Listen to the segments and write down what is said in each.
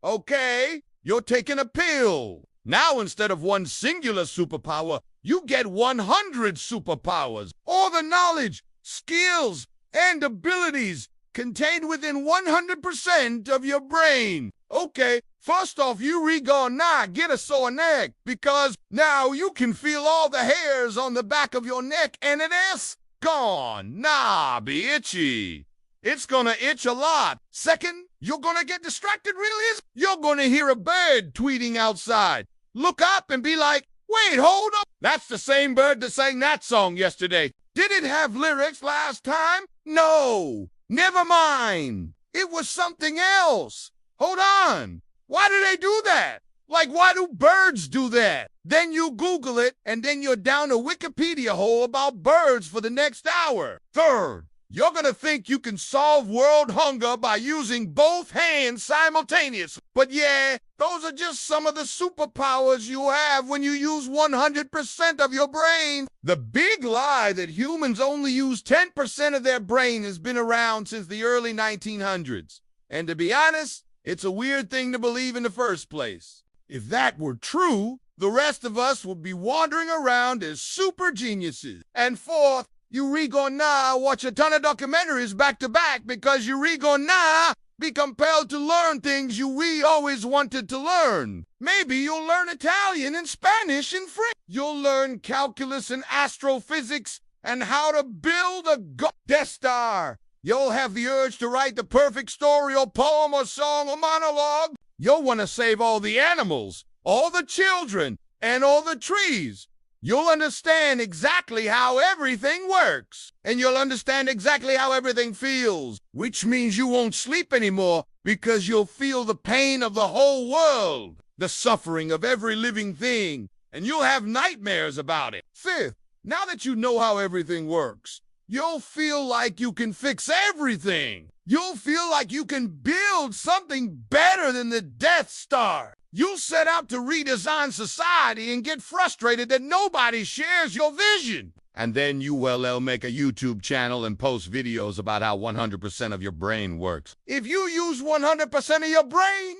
Okay, you're taking a pill. Now, instead of one singular superpower, you get 100 superpowers. All the knowledge, skills, and abilities contained within 100% of your brain. Okay, first off, you gonna get a sore neck because now you can feel all the hairs on the back of your neck and it is gone. Nah, be itchy. It's gonna itch a lot. Second, you're gonna get distracted real easy. You're gonna hear a bird tweeting outside. Look up and be like, wait, hold up. That's the same bird that sang that song yesterday. Did it have lyrics last time? No. Never mind. It was something else. Hold on. Why do they do that? Like, why do birds do that? Then you Google it, and then you're down a Wikipedia hole about birds for the next hour. Third, you're gonna think you can solve world hunger by using both hands simultaneously. But yeah, those are just some of the superpowers you have when you use 100% of your brain. The big lie that humans only use 10% of their brain has been around since the early 1900s. And to be honest, it's a weird thing to believe in the first place. If that were true, the rest of us would be wandering around as super geniuses. And fourth, you gonna watch a ton of documentaries back to back because you gonna be compelled to learn things you always wanted to learn. Maybe you'll learn Italian and Spanish and French. You'll learn calculus and astrophysics and how to build a Death Star. You'll have the urge to write the perfect story or poem or song or monologue. You'll want to save all the animals, all the children, and all the trees. You'll understand exactly how everything works. And you'll understand exactly how everything feels. Which means you won't sleep anymore because you'll feel the pain of the whole world, the suffering of every living thing, and you'll have nightmares about it. Fifth, now that you know how everything works, you'll feel like you can fix everything. You'll feel like you can build something better than the Death Star. You'll set out to redesign society and get frustrated that nobody shares your vision. And then you make a YouTube channel and post videos about how 100% of your brain works. If you use 100% of your brain,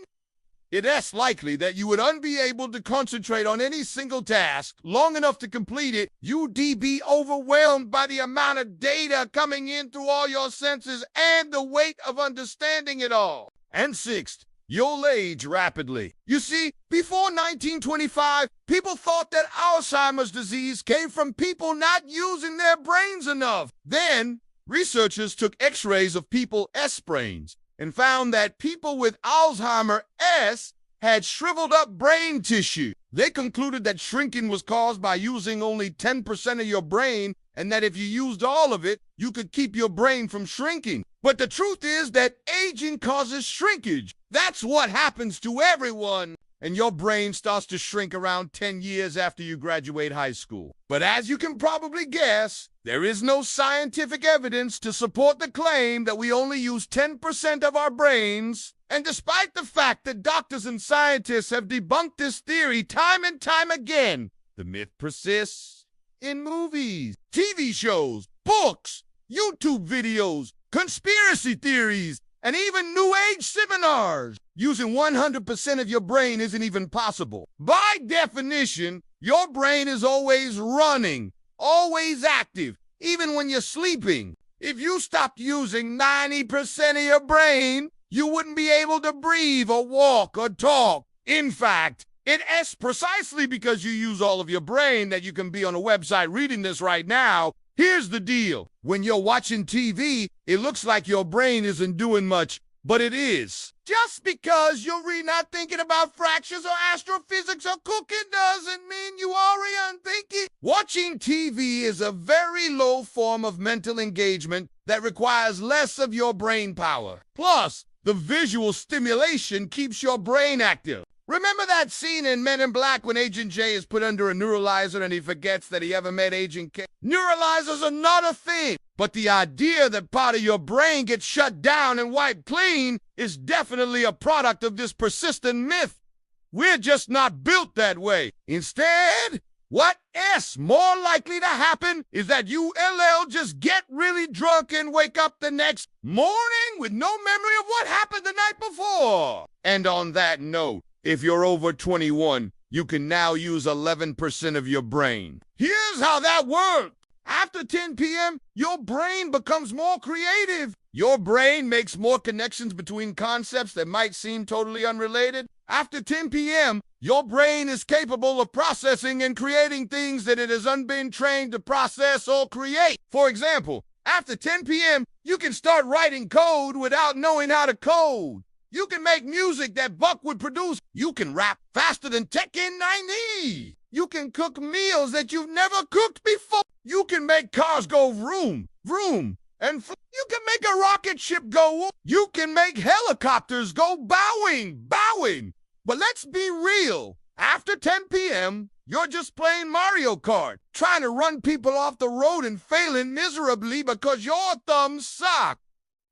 it is likely that you would be able to concentrate on any single task long enough to complete it. You'd be overwhelmed by the amount of data coming in through all your senses and the weight of understanding it all. And sixth, you'll age rapidly. You see, before 1925, people thought that Alzheimer's disease came from people not using their brains enough. Then, researchers took x-rays of people's brains and found that people with Alzheimer's had shriveled up brain tissue. They concluded that shrinking was caused by using only 10% of your brain, and that if you used all of it, you could keep your brain from shrinking. But the truth is that aging causes shrinkage. That's what happens to everyone. And your brain starts to shrink around 10 years after you graduate high school. But as you can probably guess, there is no scientific evidence to support the claim that we only use 10% of our brains. And despite the fact that doctors and scientists have debunked this theory time and time again, the myth persists in movies, TV shows, books, YouTube videos, conspiracy theories, and even New Age seminars. Using 100% of your brain isn't even possible. By definition, your brain is always running, always active, even when you're sleeping. If you stopped using 90% of your brain, you wouldn't be able to breathe or walk or talk. In fact, it is precisely because you use all of your brain that you can be on a website reading this right now. Here's the deal. When you're watching TV, it looks like your brain isn't doing much, but it is. Just because you're really not thinking about fractions or astrophysics or cooking doesn't mean you are unthinking. Watching TV is a very low form of mental engagement that requires less of your brain power. Plus, the visual stimulation keeps your brain active. Remember that scene in Men in Black when Agent J is put under a neuralizer and he forgets that he ever met Agent K? Neuralizers are not a thing, but the idea that part of your brain gets shut down and wiped clean is definitely a product of this persistent myth. We're just not built that way. Instead, What S more likely to happen is that you LL just get really drunk and wake up the next morning with no memory of what happened the night before. And on that note, if you're over 21, you can now use 11% of your brain. Here's how that works. After 10 p.m., your brain becomes more creative. Your brain makes more connections between concepts that might seem totally unrelated. After 10 p.m., your brain is capable of processing and creating things that it has been trained to process or create. For example, after 10 p.m., you can start writing code without knowing how to code. You can make music that Buck would produce. You can rap faster than Tekken 90. You can cook meals that you've never cooked before. You can make cars go vroom, vroom, and you can make a rocket ship go whoop. You can make helicopters go bowing, bowing. But let's be real. After 10 p.m., you're just playing Mario Kart, trying to run people off the road and failing miserably because your thumbs suck.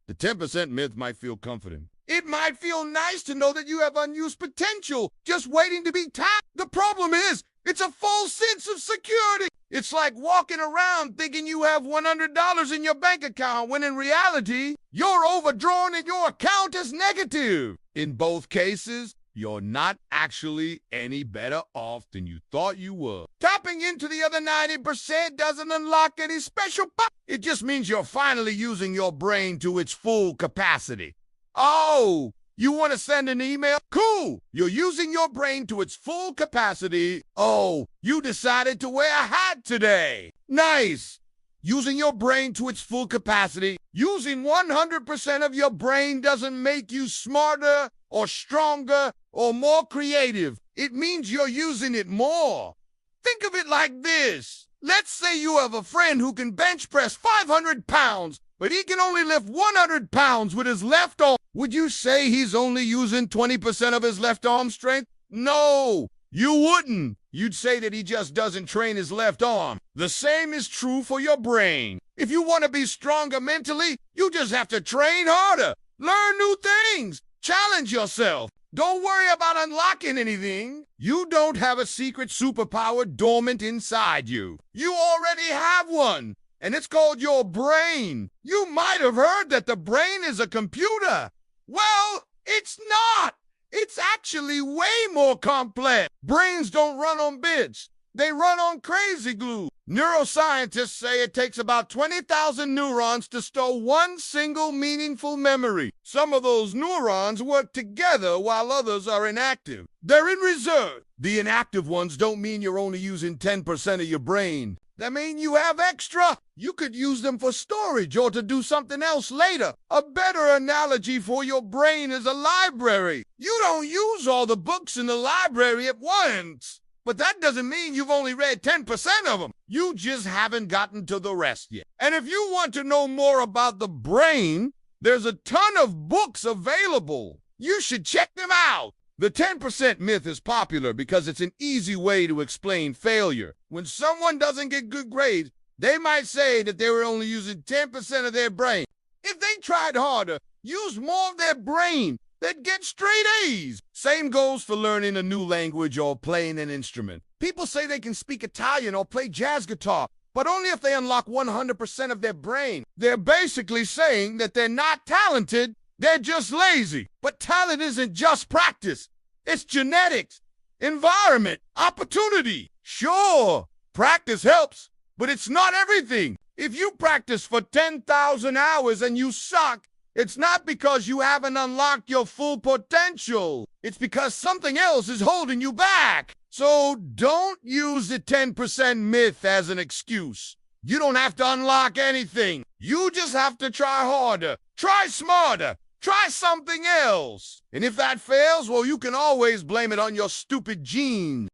The 10% myth might feel comforting. It might feel nice to know that you have unused potential just waiting to be tapped. The problem is, it's a false sense of security. It's like walking around thinking you have $100 in your bank account when in reality, you're overdrawn and your account is negative. In both cases, you're not actually any better off than you thought you were. Tapping into the other 90% doesn't unlock any special power. It just means you're finally using your brain to its full capacity. Oh, you want to send an email? Cool. You're using your brain to its full capacity. Oh, you decided to wear a hat today. Nice. Using your brain to its full capacity. Using 100% of your brain doesn't make you smarter or stronger or more creative. It means you're using it more. Think of it like this. Let's say you have a friend who can bench press 500 pounds, but he can only lift 100 pounds with his left arm. Would you say he's only using 20% of his left arm strength? No, you wouldn't. You'd say that he just doesn't train his left arm. The same is true for your brain. If you want to be stronger mentally, you just have to train harder. Learn new things. Challenge yourself. Don't worry about unlocking anything. You don't have a secret superpower dormant inside you. You already have one, and it's called your brain. You might have heard that the brain is a computer. Well, it's not. It's actually way more complex. Brains don't run on bits. They run on crazy glue. Neuroscientists say it takes about 20,000 neurons to store one single meaningful memory. Some of those neurons work together while others are inactive. They're in reserve. The inactive ones don't mean you're only using 10% of your brain. That means you have extra. You could use them for storage or to do something else later. A better analogy for your brain is a library. You don't use all the books in the library at once. But that doesn't mean you've only read 10% of them. You just haven't gotten to the rest yet. And if you want to know more about the brain, there's a ton of books available. You should check them out. The 10% myth is popular because it's an easy way to explain failure. When someone doesn't get good grades, they might say that they were only using 10% of their brain. If they tried harder, use more of their brain, they'd get straight A's. Same goes for learning a new language or playing an instrument. People say they can speak Italian or play jazz guitar, but only if they unlock 100% of their brain. They're basically saying that they're not talented, they're just lazy. But talent isn't just practice. It's genetics, environment, opportunity. Sure, practice helps, but it's not everything. If you practice for 10,000 hours and you suck, it's not because you haven't unlocked your full potential. It's because something else is holding you back. So don't use the 10% myth as an excuse. You don't have to unlock anything. You just have to try harder, try smarter, try something else. And if that fails, well, you can always blame it on your stupid genes.